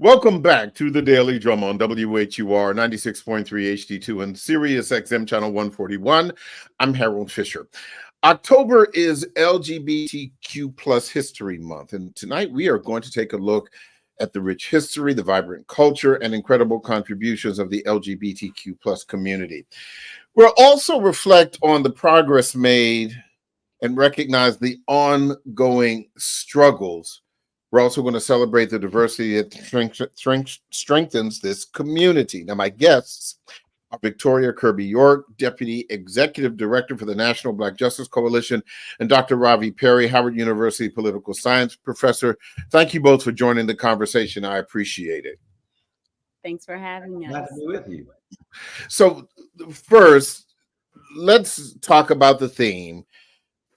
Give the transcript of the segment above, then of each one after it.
Welcome back to the Daily Drum on WHUR 96.3 HD2 and Sirius XM channel 141. I'm Harold Fisher. October is LGBTQ plus History Month, and tonight we are going to take a look at the rich history, the vibrant culture, and incredible contributions of the LGBTQ plus community. We'll also reflect on the progress made and recognize the ongoing struggles. We're also going to celebrate the diversity that strengthens this community. Now, my guests are Victoria Kirby York, Deputy Executive Director for the National Black Justice Coalition, and Dr. Ravi Perry, Howard University Political Science Professor. Thank you both for joining the conversation. I appreciate it. Thanks for having us. Glad to be with you. So first, let's talk about the theme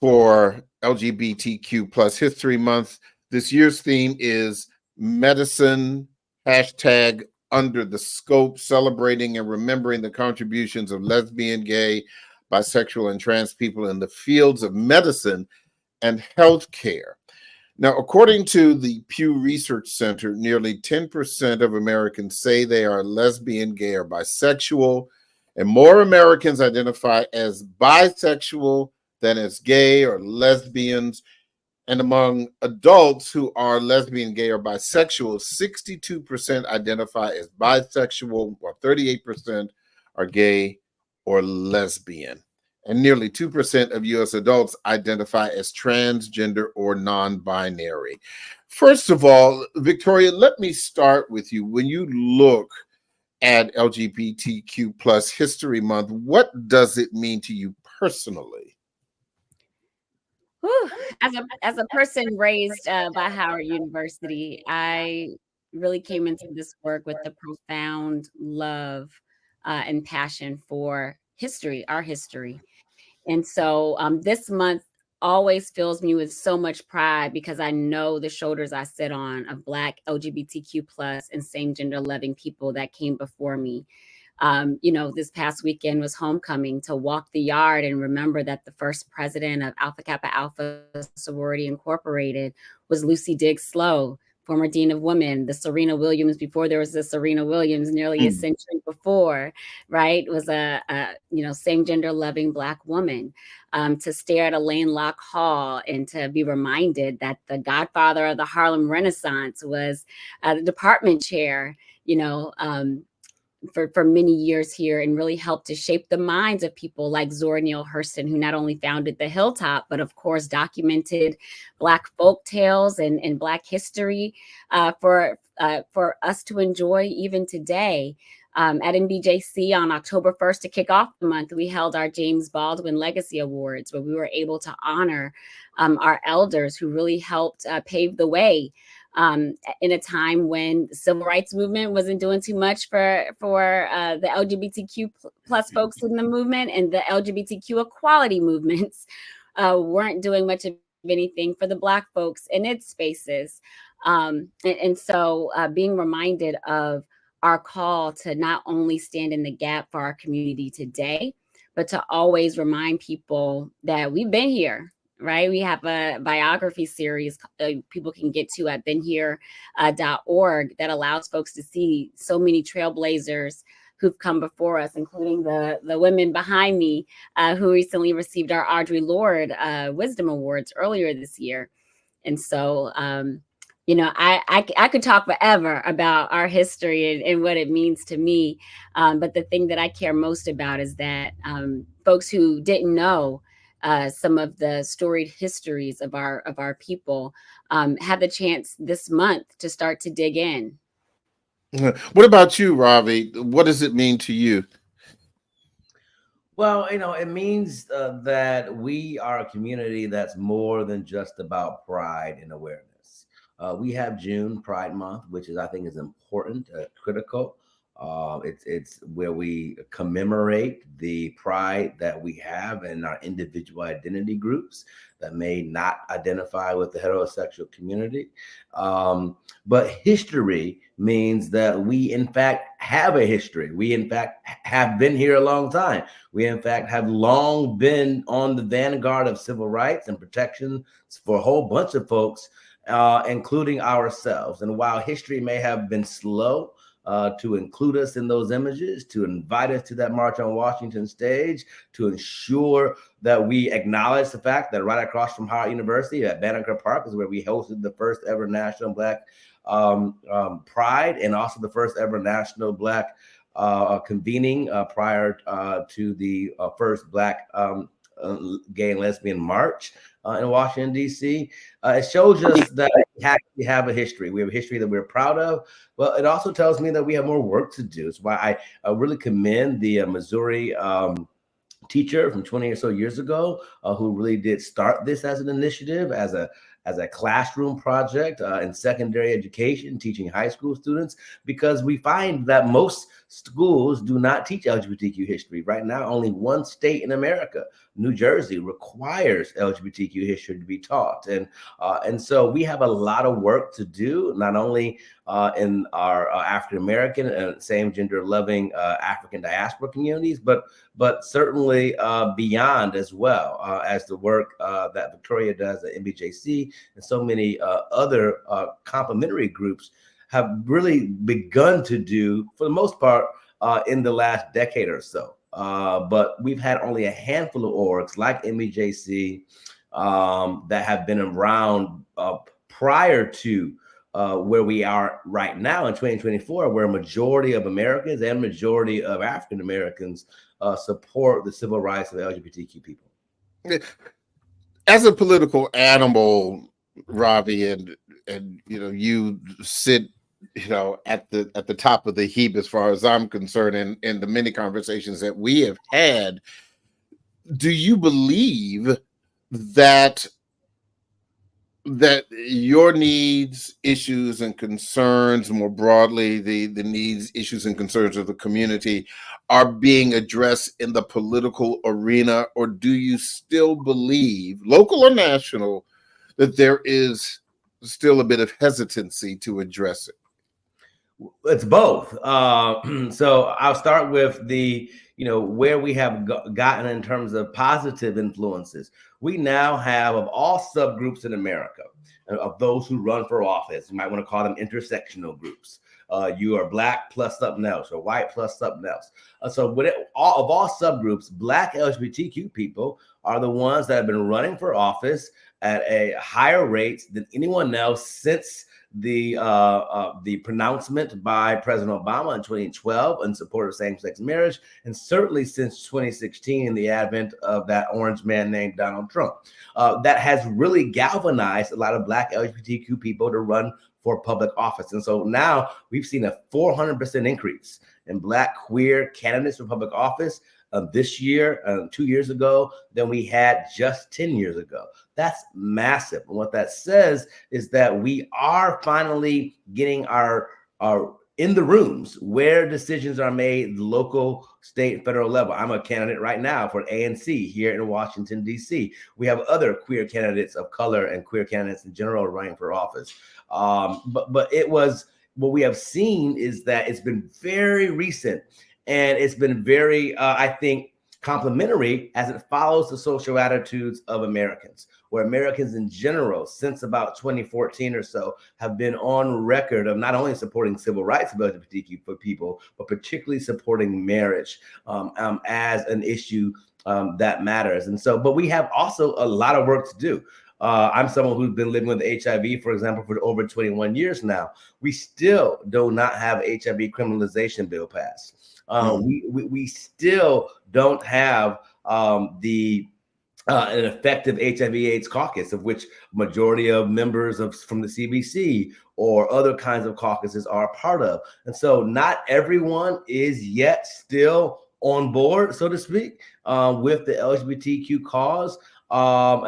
for LGBTQ plus History Month. This year's theme is medicine, #under the scope, celebrating and remembering the contributions of lesbian, gay, bisexual, and trans people in the fields of medicine and healthcare. Now, according to the Pew Research Center, nearly 10% of Americans say they are lesbian, gay, or bisexual, and more Americans identify as bisexual than as gay or lesbians. And among adults who are lesbian, gay, or bisexual, 62% identify as bisexual, while 38% are gay or lesbian. And nearly 2% of U.S. adults identify as transgender or non-binary. First of all, Victoria, let me start with you. When you look at LGBTQ plus History Month, what does it mean to you personally? Whew. As a person raised by Howard University, I really came into this work with a profound love and passion for history, our history. And so this month always fills me with so much pride because I know the shoulders I sit on of Black LGBTQ plus and same gender loving people that came before me. This past weekend was homecoming, to walk the yard and remember that the first president of Alpha Kappa Alpha Sorority Incorporated was Lucy Diggs Slowe, former dean of women, the Serena Williams before there was a Serena Williams nearly a century before, right? Was a same gender loving Black woman. To stare at Elaine Locke Hall and to be reminded that the godfather of the Harlem Renaissance was the department chair, for many years here, and really helped to shape the minds of people like Zora Neale Hurston, who not only founded the Hilltop, but of course documented Black folk tales and Black history for us to enjoy even today. At NBJC on October 1st, to kick off the month, we held our James Baldwin Legacy Awards, where we were able to honor our elders who really helped pave the way in a time when the civil rights movement wasn't doing too much for the LGBTQ plus folks in the movement, and the LGBTQ equality movements weren't doing much of anything for the Black folks in its spaces. So being reminded of our call to not only stand in the gap for our community today, but to always remind people that we've been here. Right. We have a biography series people can get to at beenhere.org that allows folks to see so many trailblazers who've come before us, including the women behind me who recently received our Audre Lorde Wisdom Awards earlier this year. And so, I could talk forever about our history and what it means to me. But the thing that I care most about is that folks who didn't know some of the storied histories of our people have the chance this month to start to dig in. What about you, Ravi? What does it mean to you? Well, it means that we are a community that's more than just about pride and awareness. We have June, Pride Month, which I think is important, critical. It's where we commemorate the pride that we have in our individual identity groups that may not identify with the heterosexual community. But history means that we, in fact, have a history. We, in fact, have been here a long time. We, in fact, have long been on the vanguard of civil rights and protections for a whole bunch of folks including ourselves. And while history may have been slow to include us in those images, to invite us to that March on Washington stage, to ensure that we acknowledge the fact that right across from Howard University at Banneker Park is where we hosted the first ever National Black Pride, and also the first ever National Black convening prior to the first Black Gay and Lesbian March in Washington, D.C. It shows us that we have a history. We have a history that we're proud of, but it also tells me that we have more work to do. It's why I really commend the Missouri teacher from 20 or so years ago who really did start this as an initiative, as a classroom project in secondary education, teaching high school students, because we find that most schools do not teach LGBTQ history. Right now, only one state in America, New Jersey, requires LGBTQ history to be taught. And so we have a lot of work to do, not only in our African-American and same gender loving African diaspora communities, but certainly beyond as well, as the work that Victoria does at MBJC and so many other complementary groups have really begun to do, for the most part, in the last decade or so. But we've had only a handful of orgs like MBJC that have been around prior to where we are right now in 2024, where a majority of Americans and majority of African Americans support the civil rights of LGBTQ people. As a political animal, Ravi, and you sit at the top of the heap as far as I'm concerned, in the many conversations that we have had, do you believe that your needs, issues, and concerns, more broadly, the needs, issues, and concerns of the community are being addressed in the political arena? Or do you still believe, local or national, that there is still a bit of hesitancy to address it? It's both. So I'll start with the, where we have gotten in terms of positive influences. We now have, of all subgroups in America, of those who run for office, you might want to call them intersectional groups. You are Black plus something else, or white plus something else. So of all subgroups, Black LGBTQ people are the ones that have been running for office at a higher rate than anyone else since the pronouncement by President Obama in 2012 in support of same-sex marriage, and certainly since 2016, the advent of that orange man named Donald Trump. That has really galvanized a lot of Black LGBTQ people to run for public office. And so now we've seen a 400% increase in Black queer candidates for public office this year, 2 years ago, than we had just 10 years ago. That's massive. And what that says is that we are finally getting our in the rooms where decisions are made, local, state, federal level. I'm a candidate right now for ANC here in Washington, D.C. We have other queer candidates of color and queer candidates in general running for office. But it was, what we have seen is that it's been very recent, and it's been very, I think, complementary as it follows the social attitudes of Americans, where Americans in general, since about 2014 or so, have been on record of not only supporting civil rights of LGBTQ for people, but particularly supporting marriage as an issue that matters. And so, but we have also a lot of work to do. I'm someone who's been living with HIV, for example, for over 21 years now. We still do not have HIV criminalization bill passed. We still don't have an effective HIV/AIDS caucus, of which majority of members from the CBC or other kinds of caucuses are a part of. And so not everyone is yet still on board, so to speak, with the LGBTQ cause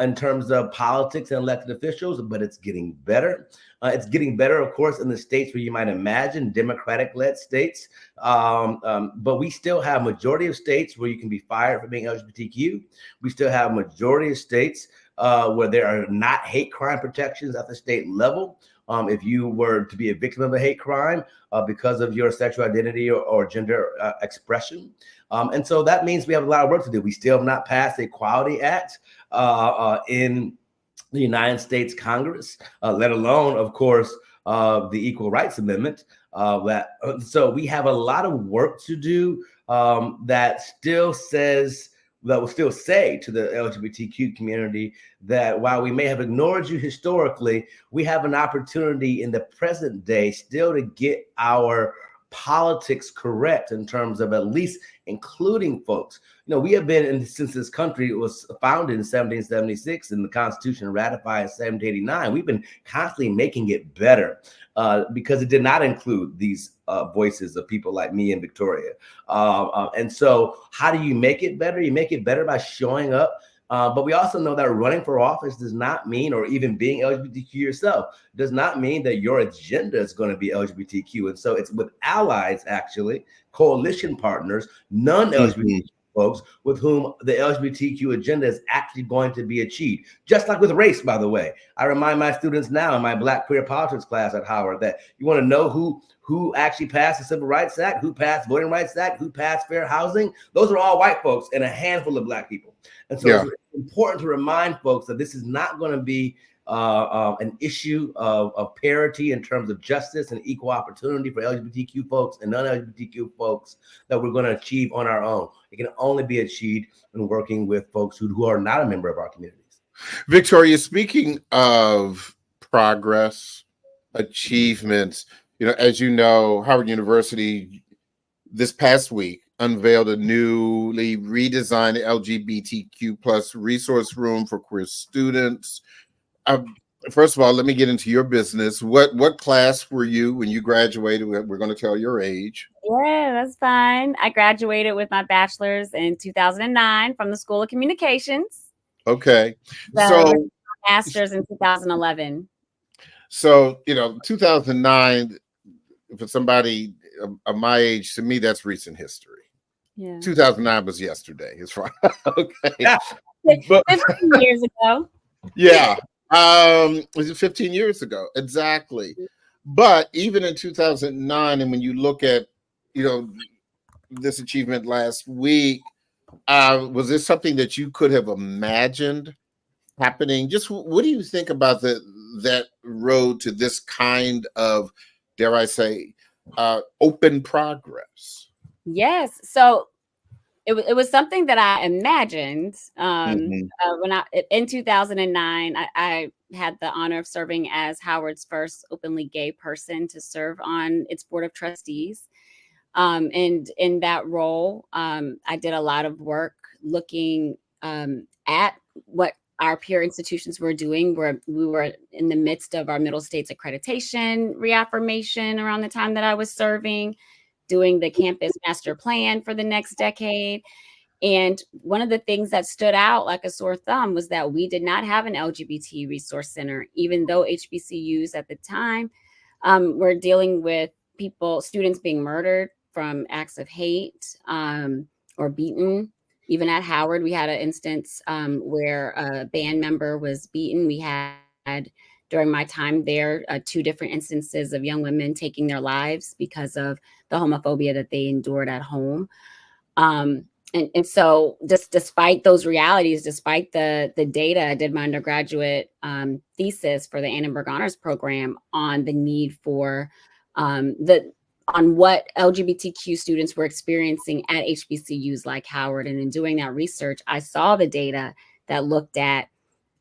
in terms of politics and elected officials, but it's getting better. It's getting better, of course, in the states where you might imagine Democratic-led states. But we still have majority of states where you can be fired for being LGBTQ. We still have majority of states where there are not hate crime protections at the state level. If you were to be a victim of a hate crime because of your sexual identity or gender expression. And so that means we have a lot of work to do. We still have not passed the Equality Act in the United States Congress, let alone, of course, the Equal Rights Amendment. So we have a lot of work to do that will still say to the LGBTQ community that while we may have ignored you historically, we have an opportunity in the present day still to get our politics correct in terms of at least including folks. We have been since this country was founded in 1776 and the Constitution ratified in 1789. We've been constantly making it better because it did not include these voices of people like me and Victoria. And so how do you make it better? You make it better by showing up. But we also know that running for office does not mean, or even being LGBTQ yourself, does not mean that your agenda is going to be LGBTQ. And so it's with allies, actually, coalition partners, non-LGBTQ folks with whom the LGBTQ agenda is actually going to be achieved. Just like with race, by the way. I remind my students now in my Black Queer Politics class at Howard that you want to know who actually passed the Civil Rights Act, who passed Voting Rights Act, who passed fair housing. Those are all white folks and a handful of Black people. And so it's important to remind folks that this is not going to be an issue of parity in terms of justice and equal opportunity for LGBTQ folks and non-LGBTQ folks that we're going to achieve on our own. It can only be achieved in working with folks who are not a member of our communities. Victoria, speaking of progress, achievements, as you know, Howard University this past week unveiled a newly redesigned LGBTQ plus resource room for queer students. First of all, let me get into your business. What class were you when you graduated? We're going to tell your age. Yeah, that's fine. I graduated with my bachelor's in 2009 from the School of Communications. Okay. So master's in 2011. So, 2009, for somebody of my age, to me, that's recent history. Yeah. 2009 was yesterday. It's fine. Okay. Yeah. 15 years ago. Yeah. Was it 15 years ago? Exactly. But even in 2009, and when you look at, this achievement last week, was this something that you could have imagined happening? Just what do you think about that road to this kind of, dare I say, open progress? Yes. So it was something that I imagined when in 2009, I had the honor of serving as Howard's first openly gay person to serve on its board of trustees. And in that role, I did a lot of work looking at what our peer institutions were doing, where we were in the midst of our Middle States accreditation reaffirmation around the time that I was serving, doing the campus master plan for the next decade. And one of the things that stood out like a sore thumb was that we did not have an LGBT resource center, even though HBCUs at the time were dealing with students being murdered from acts of hate or beaten. Even at Howard, we had an instance where a band member was beaten. We had, during my time there, 2 different instances of young women taking their lives because of the homophobia that they endured at home. And so just despite those realities, despite the data, I did my undergraduate thesis for the Annenberg Honors Program on the need for on what LGBTQ students were experiencing at HBCUs like Howard. And in doing that research, I saw the data that looked at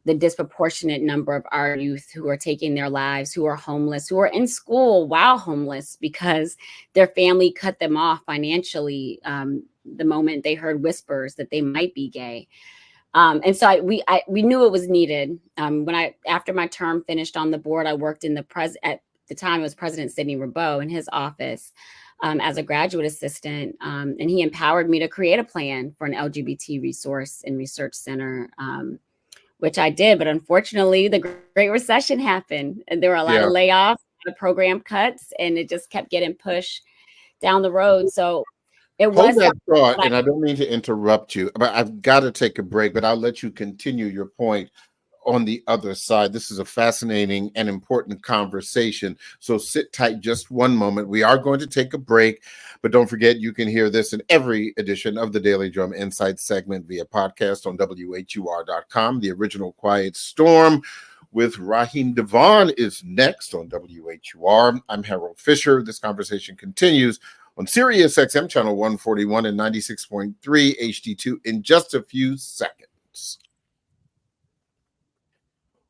the disproportionate number of our youth who are taking their lives, who are homeless, who are in school while homeless because their family cut them off financially the moment they heard whispers that they might be gay. And so we knew it was needed. After my term finished on the board, I worked in at the time it was President Sidney Rabeau in his office as a graduate assistant. And he empowered me to create a plan for an LGBT resource and research center, which I did. But unfortunately, the Great Recession happened and there were a lot of layoffs, a lot of program cuts, and it just kept getting pushed down the road. So it was that thought, and I don't mean to interrupt you, but I've got to take a break, but I'll let you continue your point. on the other side. This is a fascinating and important conversation. So sit tight just one moment. We are going to take a break, but don't forget you can hear this in every edition of the Daily Drum Insights segment via podcast on WHUR.com. The Original Quiet Storm with Raheem Devon is next on WHUR. I'm Harold Fisher. This conversation continues on Sirius XM channel 141 and 96.3 HD2 in just a few seconds.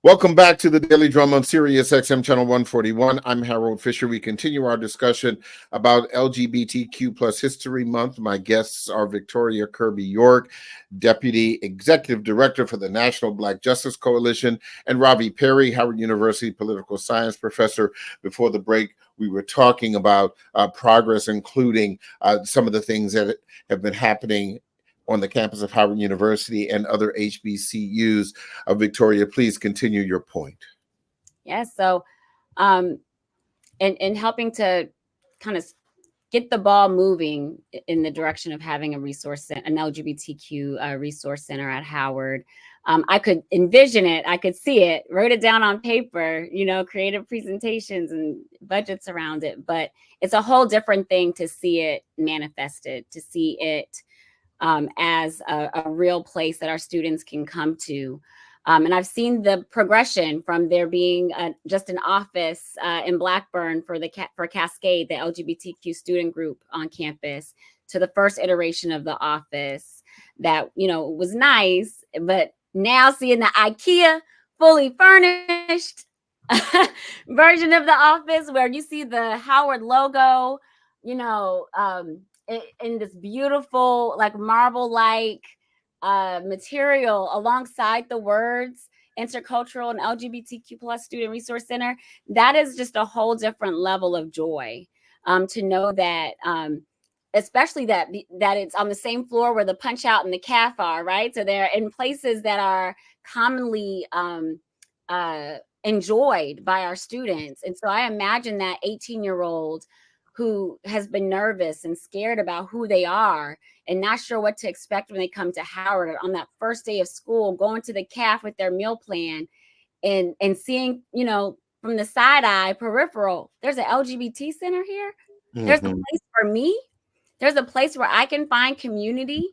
Welcome back to the Daily Drum on Sirius XM channel 141. I'm Harold Fisher. We continue our discussion about LGBTQ plus History Month. My guests are Victoria Kirby York, Deputy Executive Director for the National Black Justice Coalition, and Ravi Perry, Howard University Political Science Professor. Before the break, we were talking about progress, including some of the things that have been happening on the campus of Howard University and other HBCUs. Victoria, please continue your point. Yes. So, in helping to kind of get the ball moving in the direction of having an LGBTQ resource center at Howard, I could envision it. I could see it, wrote it down on paper, creative presentations and budgets around it. But it's a whole different thing to see it manifested, to see it as a real place that our students can come to. And I've seen the progression from there being just an office in Blackburn for Cascade, the LGBTQ student group on campus, to the first iteration of the office that, was nice, but now seeing the IKEA fully furnished version of the office where you see the Howard logo, in this beautiful, like marble-like material alongside the words intercultural and LGBTQ plus student resource center. That is just a whole different level of joy to know that, especially that it's on the same floor where the Punch Out and the CAF are, right? So they're in places that are commonly enjoyed by our students. And so I imagine that 18-year-old who has been nervous and scared about who they are and not sure what to expect when they come to Howard on that first day of school, going to the CAF with their meal plan and seeing, from the side eye peripheral, there's an LGBT center here. Mm-hmm. There's a place for me. There's a place where I can find community.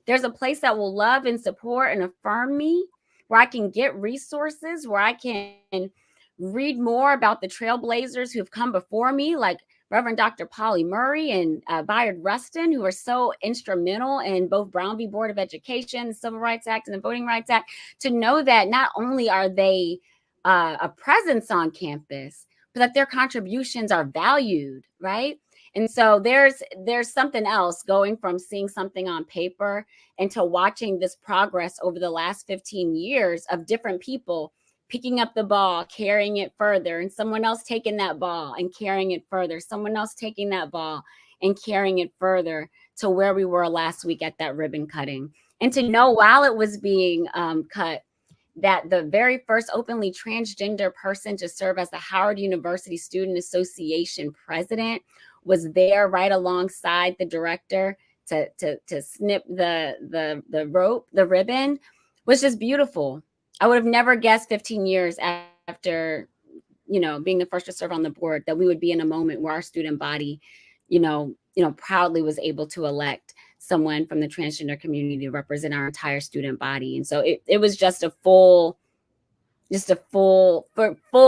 There's a place that will love and support and affirm me, where I can get resources, where I can read more about the trailblazers who've come before me, like Reverend Dr. Polly Murray and Bayard Rustin, who are so instrumental in both Brown v. Board of Education, the Civil Rights Act, and the Voting Rights Act, to know that not only are they a presence on campus, but that their contributions are valued, right? And so there's something else going from seeing something on paper into watching this progress over the last 15 years of different people picking up the ball, carrying it further, and someone else taking that ball and carrying it further, someone else taking that ball and carrying it further to where we were last week at that ribbon cutting. And to know while it was being cut, that the very first openly transgender person to serve as the Howard University Student Association president was there right alongside the director to snip the ribbon was just beautiful. I would have never guessed 15 years after, being the first to serve on the board, that we would be in a moment where our student body, proudly was able to elect someone from the transgender community to represent our entire student body. And so it was just a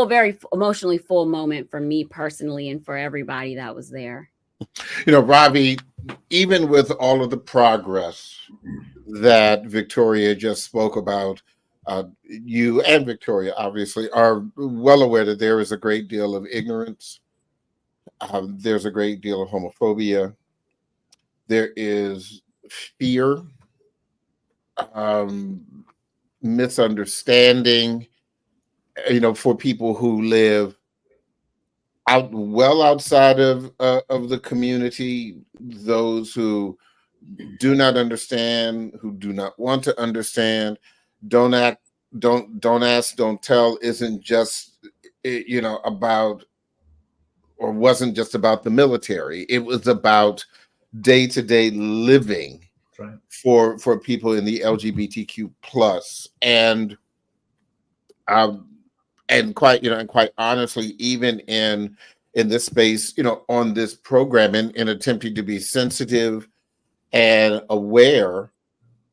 very emotionally full moment for me personally and for everybody that was there. Ravi, even with all of the progress that Victoria just spoke about, you and Victoria obviously are well aware that there is a great deal of ignorance. There's a great deal of homophobia. There is fear, misunderstanding, for people who live outside of the community, those who do not understand, who do not want to understand. Don't ask, don't tell isn't just about, or wasn't just about the military. It was about day-to-day living. Right. For people in the LGBTQ plus. And and quite honestly, even in this space, on this program, in attempting to be sensitive and aware,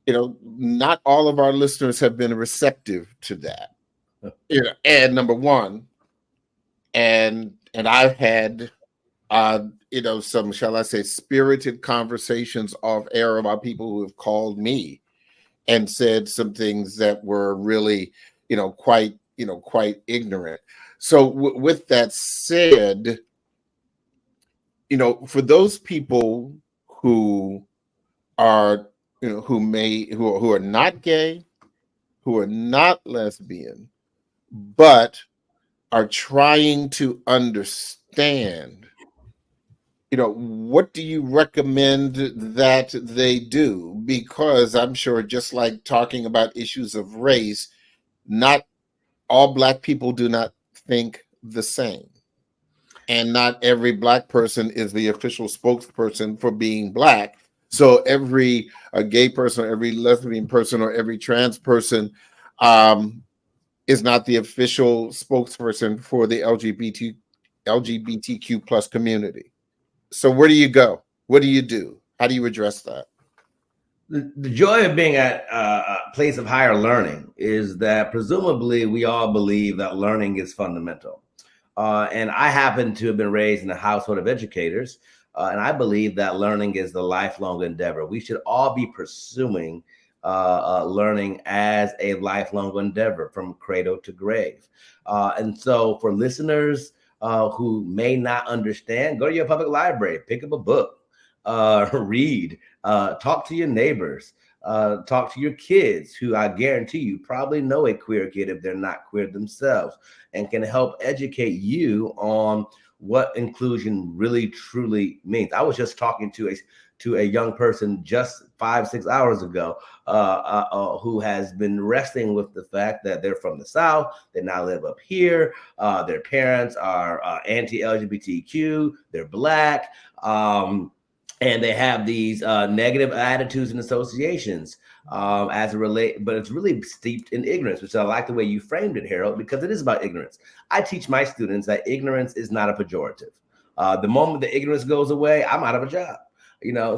not all of our listeners have been receptive to that. And number one, and I've had some, shall I say, spirited conversations off air about people who have called me and said some things that were really, quite ignorant. So with that said, for those people who are, who are not gay, who are not lesbian, but are trying to understand, what do you recommend that they do? Because I'm sure, just like talking about issues of race, not all Black people do not think the same. And not every Black person is the official spokesperson for being Black. So every gay person, or every lesbian person, or every trans person is not the official spokesperson for the LGBTQ plus community. So where do you go? What do you do? How do you address that? The joy of being at a place of higher learning is that presumably we all believe that learning is fundamental. And I happen to have been raised in a household of educators, and I believe that learning is the lifelong endeavor. We should all be pursuing learning as a lifelong endeavor from cradle to grave. And so for listeners who may not understand, go to your public library, pick up a book, read, talk to your neighbors, talk to your kids, who I guarantee you probably know a queer kid if they're not queer themselves, and can help educate you on what inclusion really truly means. I was just talking to a young person just 5-6 hours ago who has been wrestling with the fact that they're from the South, they now live up here, their parents are anti-LGBTQ, they're Black, and they have these negative attitudes and associations as it relates, but it's really steeped in ignorance, which I like the way you framed it, Harold, because it is about ignorance. I teach my students that ignorance is not a pejorative. The moment the ignorance goes away, I'm out of a job.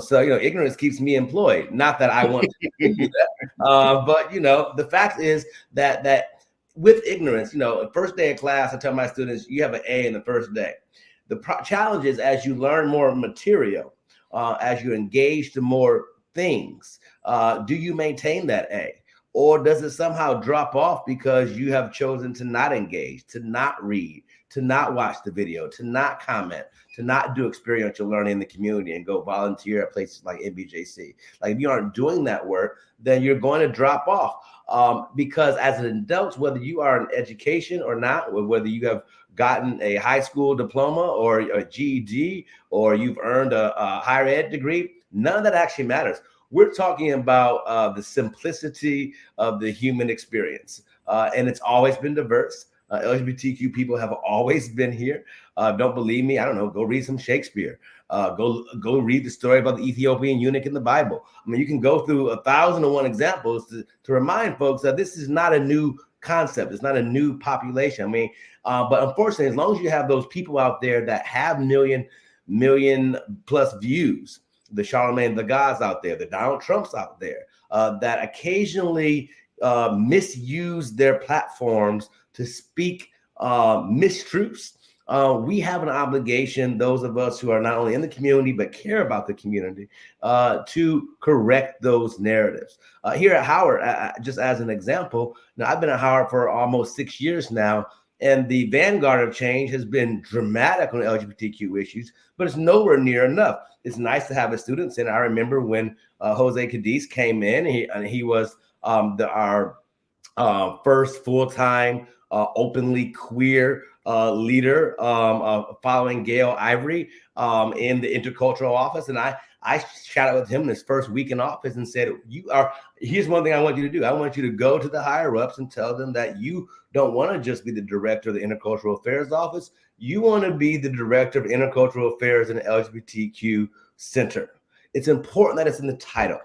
So ignorance keeps me employed. Not that I want to do that, but the fact is that with ignorance, first day of class, I tell my students, you have an A in the first day. The challenge is, as you learn more material, as you engage to more things, do you maintain that A? Or does it somehow drop off because you have chosen to not engage, to not read, to not watch the video, to not comment, to not do experiential learning in the community and go volunteer at places like NBJC? Like, if you aren't doing that work, then you're going to drop off. Because as an adult, whether you are in education or not, or whether you have gotten a high school diploma or a GED, or you've earned a higher ed degree, none of that actually matters. We're talking about the simplicity of the human experience. And it's always been diverse. LGBTQ people have always been here. Don't believe me? I don't know. Go read some Shakespeare. Go read the story about the Ethiopian eunuch in the Bible. I mean, you can go through 1,001 examples to remind folks that this is not a new concept. It's not a new population. I mean, but unfortunately, as long as you have those people out there that have million plus views, the Charlemagne the Gods out there, the Donald Trumps out there, that occasionally misuse their platforms to speak mistruths, we have an obligation, those of us who are not only in the community but care about the community, to correct those narratives. Here at Howard, just as an example, now I've been at Howard for almost 6 years now, and the vanguard of change has been dramatic on LGBTQ issues, but it's nowhere near enough. It's nice to have a student, and I remember when Jose Cadiz came in, and he was our first full-time openly queer leader following Gail Ivory in the intercultural office. And I chatted with him in his first week in office and said, here's one thing I want you to do. I want you to go to the higher ups and tell them that you don't want to just be the director of the Intercultural Affairs Office. You want to be the director of Intercultural Affairs in the LGBTQ Center. It's important that it's in the title.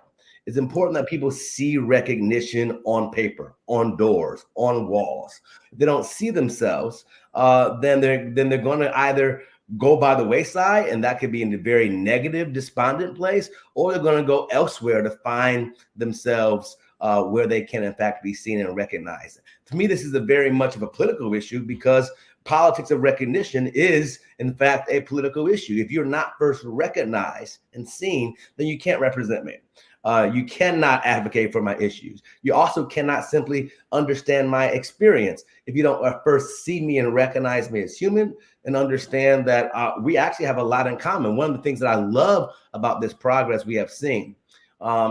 It's important that people see recognition on paper, on doors, on walls. If they don't see themselves, then they're going to either go by the wayside, and that could be in a very negative, despondent place, or they're going to go elsewhere to find themselves where they can, in fact, be seen and recognized. To me, this is a very much of a political issue, because politics of recognition is, in fact, a political issue. If you're not first recognized and seen, then you can't represent me. You cannot advocate for my issues. You also cannot simply understand my experience if you don't first see me and recognize me as human and understand that we actually have a lot in common. One of the things that I love about this progress we have seen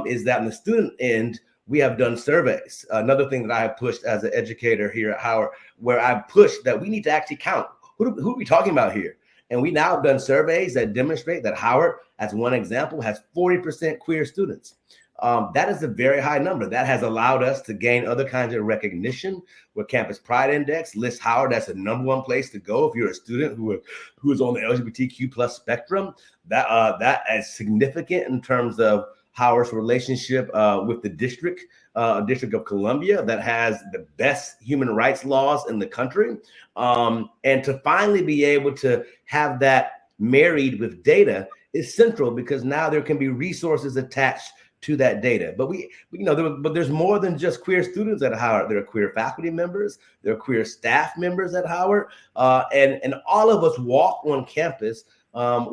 is that on the student end, we have done surveys. Another thing that I have pushed as an educator here at Howard, where I've pushed that we need to actually count who are we talking about here. And we now have done surveys that demonstrate that Howard, as one example, has 40% queer students. That is a very high number. That has allowed us to gain other kinds of recognition, where Campus Pride Index lists Howard as the #1 place to go if you're a student who is on the LGBTQ plus spectrum. That is significant in terms of Howard's relationship with the District of Columbia, that has the best human rights laws in the country. And to finally be able to have that married with data is central, because now there can be resources attached to that data. But but there's more than just queer students at Howard. There are queer faculty members, there are queer staff members at Howard, and all of us walk on campus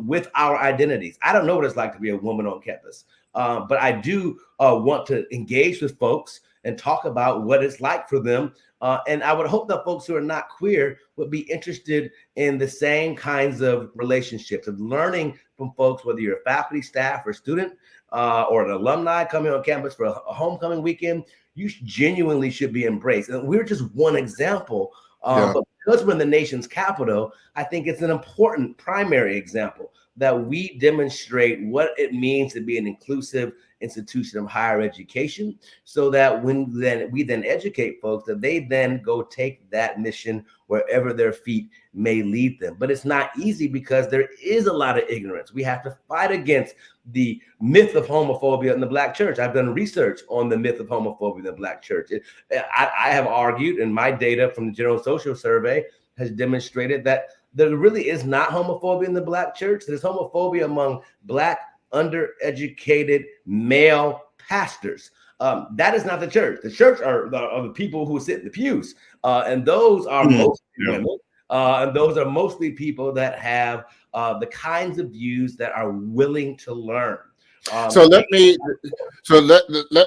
with our identities. I don't know what it's like to be a woman on campus, but I do want to engage with folks and talk about what it's like for them. And I would hope that folks who are not queer would be interested in the same kinds of relationships, of learning from folks, whether you're a faculty, staff, or student, or an alumni coming on campus for a homecoming weekend. You genuinely should be embraced. And we're just one example. But because we're in the nation's capital, I think it's an important primary example that we demonstrate what it means to be an inclusive institution of higher education, so that when we then educate folks, that they then go take that mission wherever their feet may lead them. But it's not easy, because there is a lot of ignorance. We have to fight against the myth of homophobia in the Black church. I've done research on the myth of homophobia in the Black church. I have argued, and my data from the General Social Survey has demonstrated that there really is not homophobia in the Black church. There's homophobia among Black undereducated male pastors. That is not the church. The church are the people who sit in the pews, and those are mostly women, and those are mostly people that have the kinds of views that are willing to learn. So let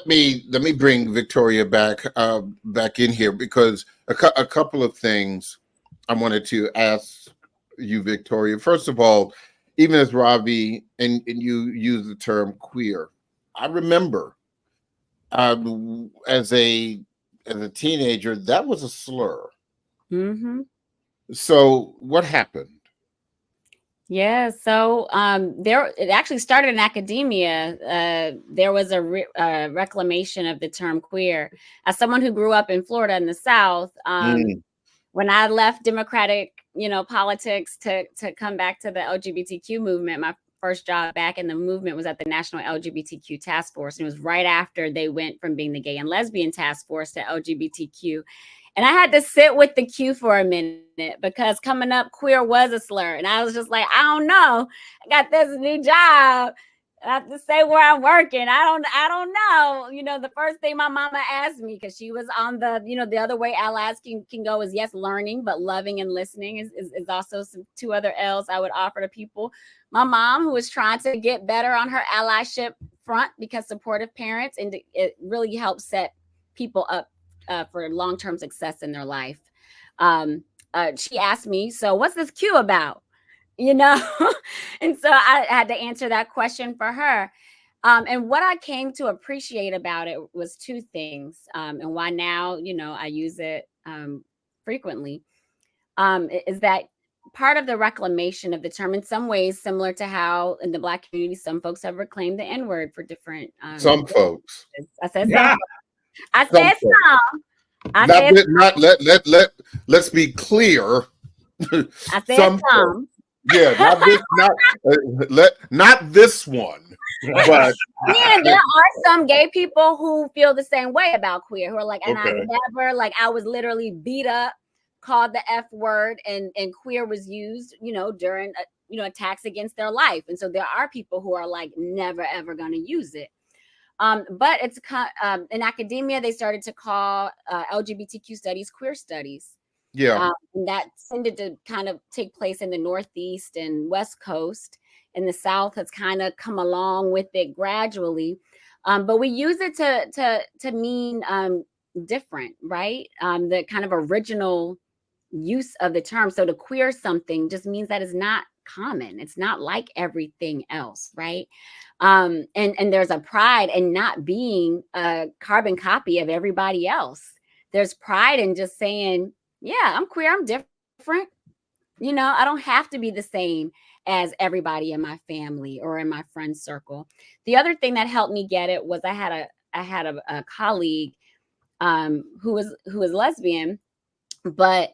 me bring Victoria back in here, because a couple of things I wanted to ask you, Victoria. First of all, even as Ravi and you use the term queer, I remember as a teenager, that was a slur. Mm-hmm. So what happened? Yeah, so it actually started in academia. There was a reclamation of the term queer. As someone who grew up in Florida in the South, when I left Democratic, politics to come back to the LGBTQ movement, my first job back in the movement was at the National LGBTQ Task Force. And it was right after they went from being the Gay and Lesbian Task Force to LGBTQ. And I had to sit with the Q for a minute, because coming up, queer was a slur. And I was just like, I don't know. I got this new job. I have to say where I'm working. I don't know. The first thing my mama asked me, because she was on the other way allies can go is, yes, learning, but loving and listening is also two other L's I would offer to people. My mom, who was trying to get better on her allyship front, because supportive parents, and it really helps set people up for long-term success in their life. She asked me, so what's this Q about? And so I had to answer that question for her. And what I came to appreciate about it was two things, and why now, I use it frequently, is that part of the reclamation of the term, in some ways similar to how in the Black community, some folks have reclaimed the N-word for different. Some folks. I said some. I said some. Let's be clear. I said some. Yeah, not this one. But Yeah, there are some gay people who feel the same way about queer, who are like, and I okay. never, like, I was literally beat up, called the F word, and queer was used, during, attacks against their life. And so there are people who are like, never, ever going to use it. But it's in academia, they started to call LGBTQ studies queer studies. Yeah. And that tended to kind of take place in the Northeast and West Coast. And the South has kind of come along with it gradually. But we use it to mean different, right? The kind of original use of the term. So to queer something just means that it's not common. It's not like everything else, right? And there's a pride in not being a carbon copy of everybody else. There's pride in just saying, yeah, I'm queer, I'm different. I don't have to be the same as everybody in my family or in my friend circle. The other thing that helped me get it was I had a colleague who was lesbian, but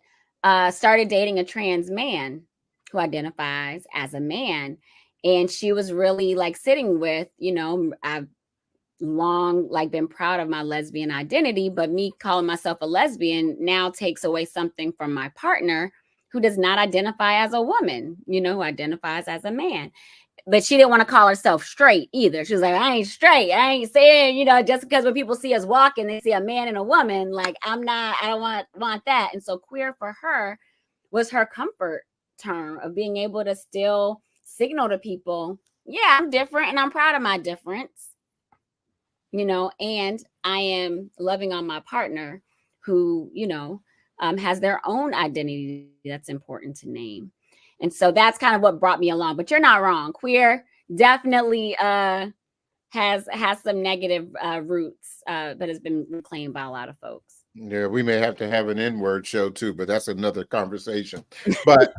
started dating a trans man who identifies as a man. And she was really like sitting with, I've long like been proud of my lesbian identity, but me calling myself a lesbian now takes away something from my partner who does not identify as a woman, who identifies as a man. But she didn't want to call herself straight either. She was like, I ain't straight. I ain't saying, just because when people see us walking, they see a man and a woman, like I don't want that. And so queer for her was her comfort term of being able to still signal to people, yeah, I'm different and I'm proud of my difference. And I am loving on my partner who, has their own identity that's important to name. And so that's kind of what brought me along. But you're not wrong. Queer definitely has some negative roots that has been reclaimed by a lot of folks. Yeah, we may have to have an N-word show too, but that's another conversation. But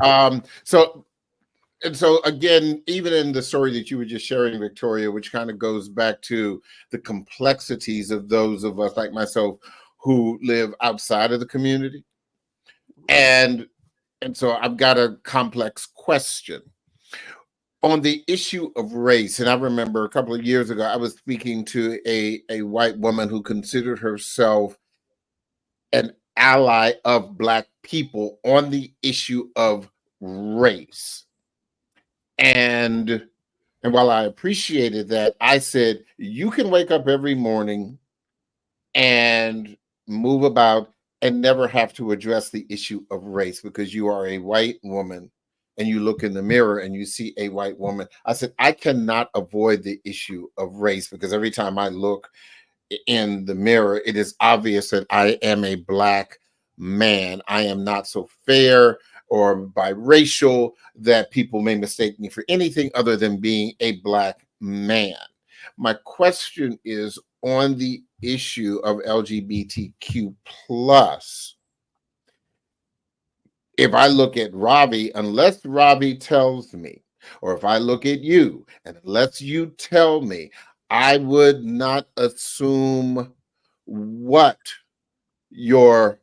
so again, even in the story that you were just sharing, Victoria, which kind of goes back to the complexities of those of us like myself who live outside of the community. And so I've got a complex question on the issue of race. And I remember a couple of years ago, I was speaking to a white woman who considered herself an ally of Black people on the issue of race. And while I appreciated that, I said, you can wake up every morning and move about and never have to address the issue of race because you are a white woman and you look in the mirror and you see a white woman. I said, I cannot avoid the issue of race because every time I look in the mirror, it is obvious that I am a Black man. I am not so fair or biracial that people may mistake me for anything other than being a Black man. My question is on the issue of LGBTQ plus. If I look at Ravi, unless Ravi tells me, or if I look at you, and unless you tell me, I would not assume what your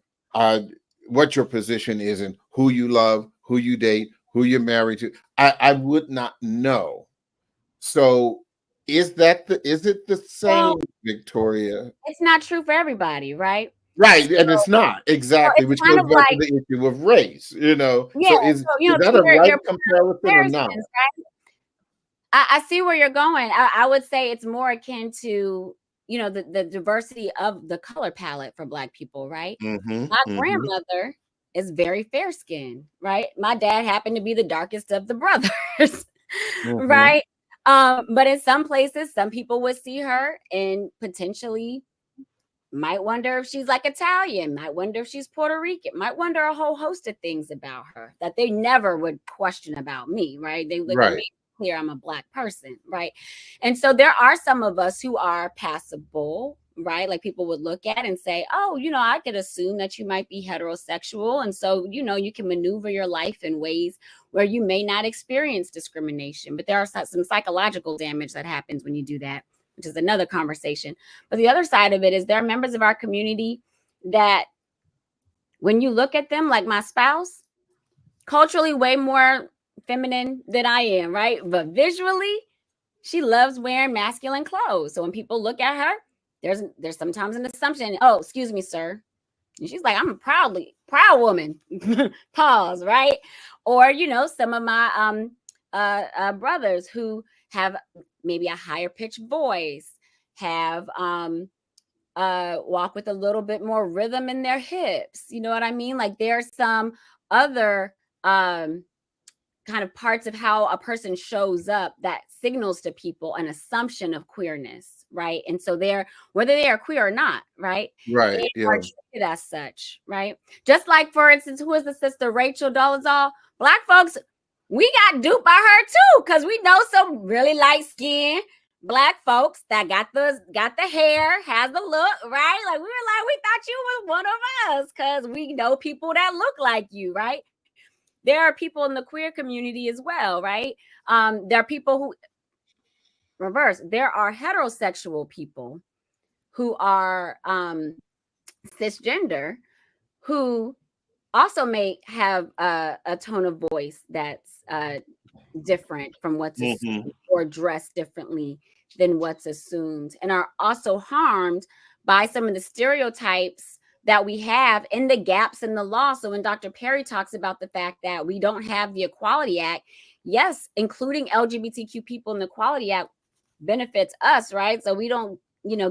position is and who you love, who you date, who you're married to. I would not know. So is it the same, Well, Victoria? it's not true for everybody, right? Right, and it's not exactly, It's which kind goes of back to like, the issue of race, yeah. So is So that to a right your comparison or not? comparisons, right? I see where you're going. I would say it's more akin to, the diversity of the color palette for Black people, right? Mm-hmm, My mm-hmm, grandmother is very fair skinned, right? My dad happened to be the darkest of the brothers, mm-hmm. right? But in some places, some people would see her and potentially might wonder if she's like Italian, might wonder if she's Puerto Rican, might wonder a whole host of things about her that they never would question about me, right? They would Right. make clear I'm a Black person, right? And so there are some of us who are passable, right? Like people would look at and say, oh, I could assume that you might be heterosexual. And so, you can maneuver your life in ways where you may not experience discrimination. But there are some psychological damage that happens when you do that, which is another conversation. But the other side of it is there are members of our community that when you look at them, like my spouse, culturally way more feminine than I am, right? But visually, She loves wearing masculine clothes. So when people look at her, there's sometimes an assumption, oh, excuse me, sir. And she's like, I'm a proud woman. Pause, right? Or, some of my brothers who have maybe a higher pitched voice, have walk with a little bit more rhythm in their hips. You know what I mean? Like there's some other kind of parts of how a person shows up that signals to people an assumption of queerness, right? And so whether they are queer or not, right? Right. They Yeah. are treated as such, right? Just like, for instance, who is the sister, Rachel Dolezal? Black folks, we got duped by her too, because we know some really light skinned Black folks that got the hair, has the look, right? Like we thought you was one of us because we know people that look like you, right? There are people in the queer community as well, right? There are people who reverse. There are heterosexual people who are cisgender who also may have a tone of voice that's different from what's assumed, or dressed differently than what's assumed, and are also harmed by some of the stereotypes that we have in the gaps in the law. So when Dr. Perry talks about the fact that we don't have the Equality Act, yes, including LGBTQ people in the Equality Act benefits us, right? So we don't,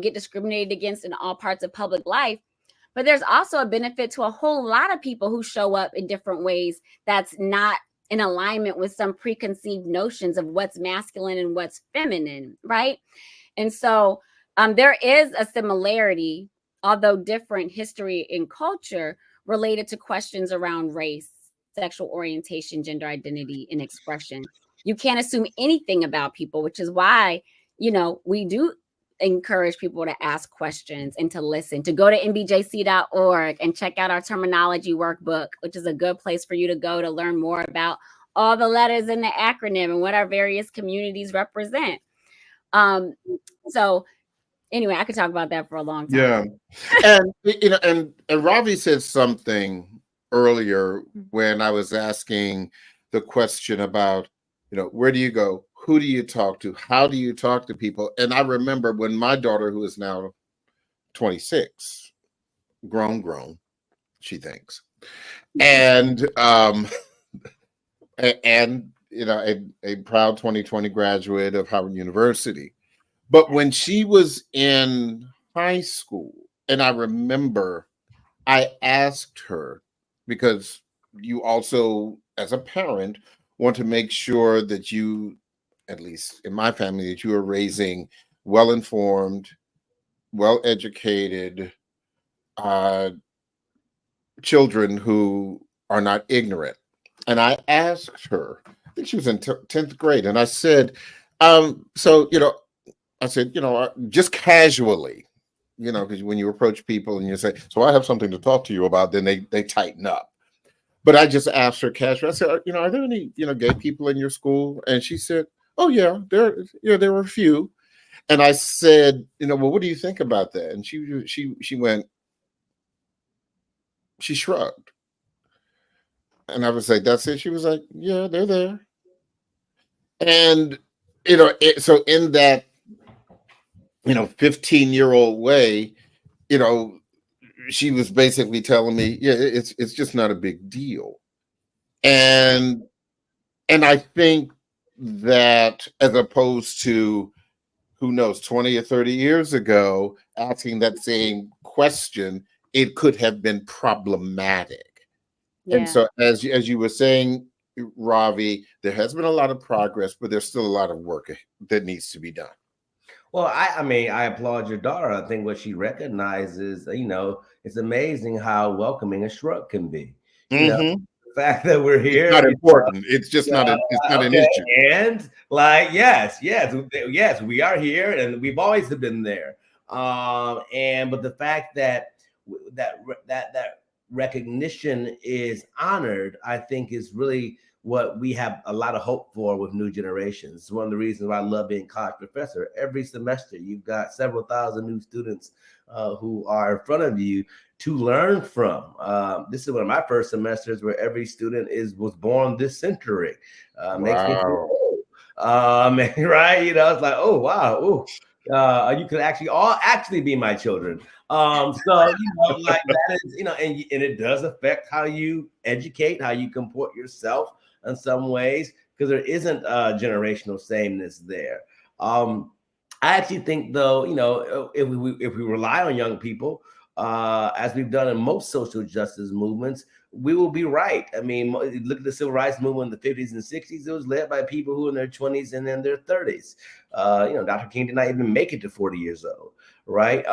get discriminated against in all parts of public life. But there's also a benefit to a whole lot of people who show up in different ways that's not in alignment with some preconceived notions of what's masculine and what's feminine, right? And so there is a similarity, although different, history and culture related to questions around race, sexual orientation, gender identity, and expression. You can't assume anything about people, which is why, we do encourage people to ask questions and to listen, to go to nbjc.org and check out our terminology workbook, which is a good place for you to go to learn more about all the letters in the acronym and what our various communities represent. So anyway, I could talk about that for a long time. Yeah. And Ravi said something earlier when I was asking the question about, where do you go? Who do you talk to? How do you talk to people? And I remember when my daughter, who is now 26, grown, she thinks, and a proud 2020 graduate of Howard University. But when she was in high school, and I remember I asked her, because you also, as a parent, want to make sure that you, at least in my family, that you are raising well-informed, well-educated children who are not ignorant. And I asked her, I think she was in 10th grade, and I said, just casually, because when you approach people and you say, so I have something to talk to you about, then they tighten up. But I just asked her casually, I said, are there any, gay people in your school? And she said, oh yeah, there were a few. And I said, well, what do you think about that? And she went, she shrugged. And I was like, that's it. She was like, yeah, they're there. And, so in that, 15-year-old way, she was basically telling me, yeah, it's just not a big deal. And I think that, as opposed to, who knows, 20 or 30 years ago, asking that same question, it could have been problematic. Yeah. And so as you were saying, Ravi, there has been a lot of progress, but there's still a lot of work that needs to be done. Well, I applaud your daughter. I think what she recognizes, it's amazing how welcoming a shrug can be. The fact that we're here, it's not important. It's just not an issue. And yes, we are here, and we've always been there. But the fact that recognition is honored, I think, is really what we have a lot of hope for with new generations. It's one of the reasons why I love being college professor. Every semester, you've got several thousand new students who are in front of you to learn from. This is one of my first semesters where every student was born this century. Makes me feel old. Right? It's like, oh wow, you could actually be my children. Like that is, and it does affect how you educate, how you comport yourself in some ways, because there isn't generational sameness there. I actually think, though, if we rely on young people, as we've done in most social justice movements, we will be right. I mean, look at the civil rights movement in the 50s and 60s. It was led by people who were in their 20s and in their 30s. Dr. King did not even make it to 40 years old, right?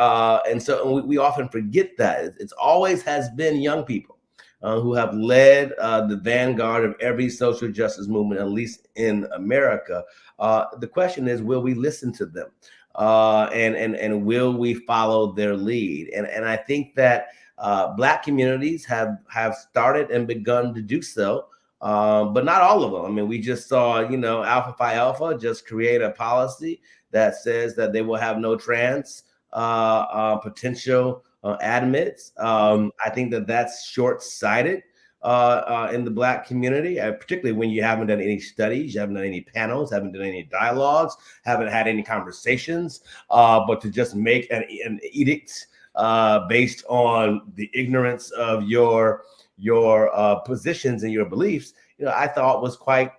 And so we often forget that. It's always has been young people who have led the vanguard of every social justice movement, at least in America. The question is, will we listen to them? And will we follow their lead? And I think that Black communities have started and begun to do so, but not all of them. I mean, we just saw, Alpha Phi Alpha just create a policy that says that they will have no trans potential admits. I think that that's short-sighted in the Black community, particularly when you haven't done any studies, you haven't done any panels, haven't done any dialogues, haven't had any conversations, but to just make an edict based on the ignorance of your positions and your beliefs, I thought was quite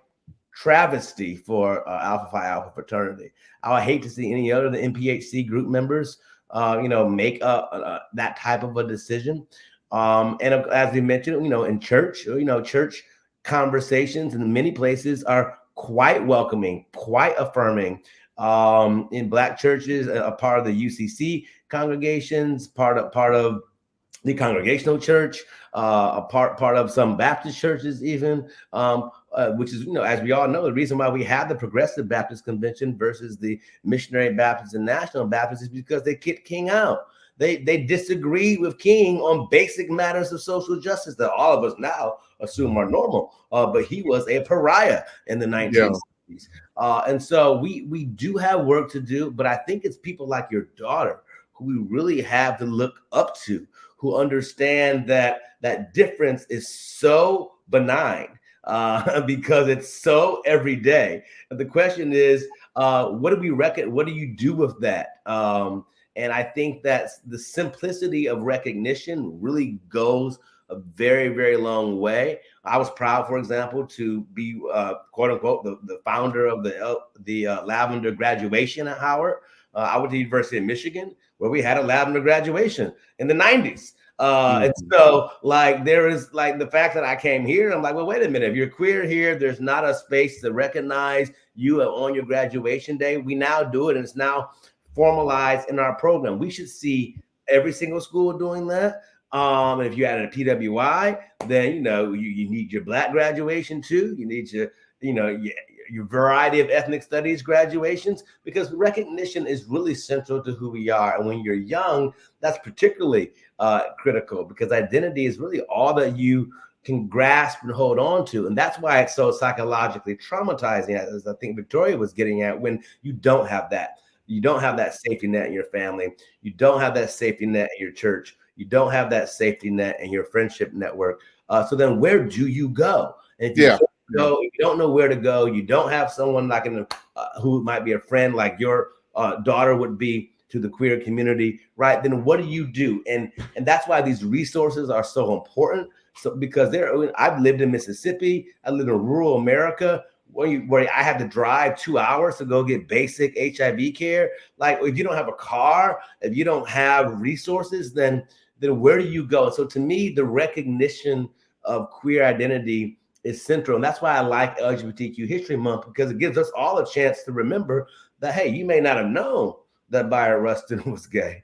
travesty for Alpha Phi Alpha fraternity. I would hate to see any other than NPHC group members make that type of a decision. And as we mentioned, in church, church conversations in many places are quite welcoming, quite affirming. In Black churches, a part of the UCC congregations, part of the Congregational Church, a part of some Baptist churches, even, which is, as we all know, the reason why we have the Progressive Baptist Convention versus the Missionary Baptists and National Baptists is because they kicked King out. They disagreed with King on basic matters of social justice that all of us now assume are normal. But he was a pariah in the 1960s. And so we do have work to do, but I think it's people like your daughter who we really have to look up to, who understand that difference is so benign because it's so everyday. And the question is, what do we reckon? What do you do with that? And I think that the simplicity of recognition really goes a very, very long way. I was proud, for example, to be quote unquote the founder of the Lavender graduation at Howard. I went to the University of Michigan, where we had a Lavender graduation in the 90s. And so there is the fact that I came here, I'm like, well, wait a minute, if you're queer here, there's not a space to recognize you on your graduation day. We now do it, and it's now formalized in our program. We should see every single school doing that. And if you added a PWI, then you need your Black graduation too. You need your variety of ethnic studies graduations, because recognition is really central to who we are. And when you're young, that's particularly critical, because identity is really all that you can grasp and hold on to. And that's why it's so psychologically traumatizing, as I think Victoria was getting at, when you don't have that. You don't have that safety net in your family. You don't have that safety net in your church. You don't have that safety net in your friendship network. So then where do you go? And if you if you don't know where to go, you don't have someone who might be a friend like your daughter would be to the queer community, right? Then what do you do? And that's why these resources are so important. So because I've lived in Mississippi, I live in rural America, where I have to drive 2 hours to go get basic HIV care. Like, if you don't have a car, if you don't have resources, then where do you go? So to me, the recognition of queer identity is central. And that's why I like LGBTQ History Month, because it gives us all a chance to remember that, hey, you may not have known that Bayard Rustin was gay,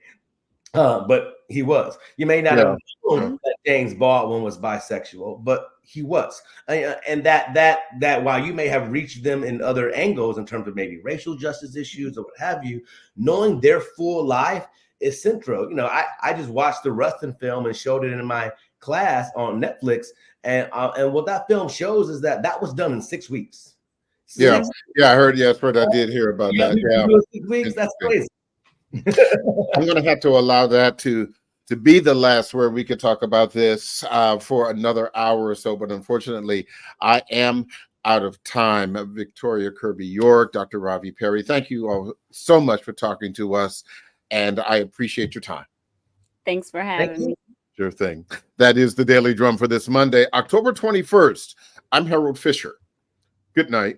but he was. You may not have known that James Baldwin was bisexual, but he was. And that while you may have reached them in other angles in terms of maybe racial justice issues or what have you, knowing their full life is central. I just watched the Rustin film and showed it in my class on Netflix. And what that film shows is that was done in 6 weeks. I heard. I did hear about that. 6 weeks. That's crazy. I'm going to have to allow that to be the last where we could talk about this for another hour or so. But unfortunately, I am out of time. Victoria Kirby York, Dr. Ravi Perry, thank you all so much for talking to us, and I appreciate your time. Thanks for having me. Sure thing. That is the Daily Drum for this Monday, October 21st. I'm Harold Fisher. Good night.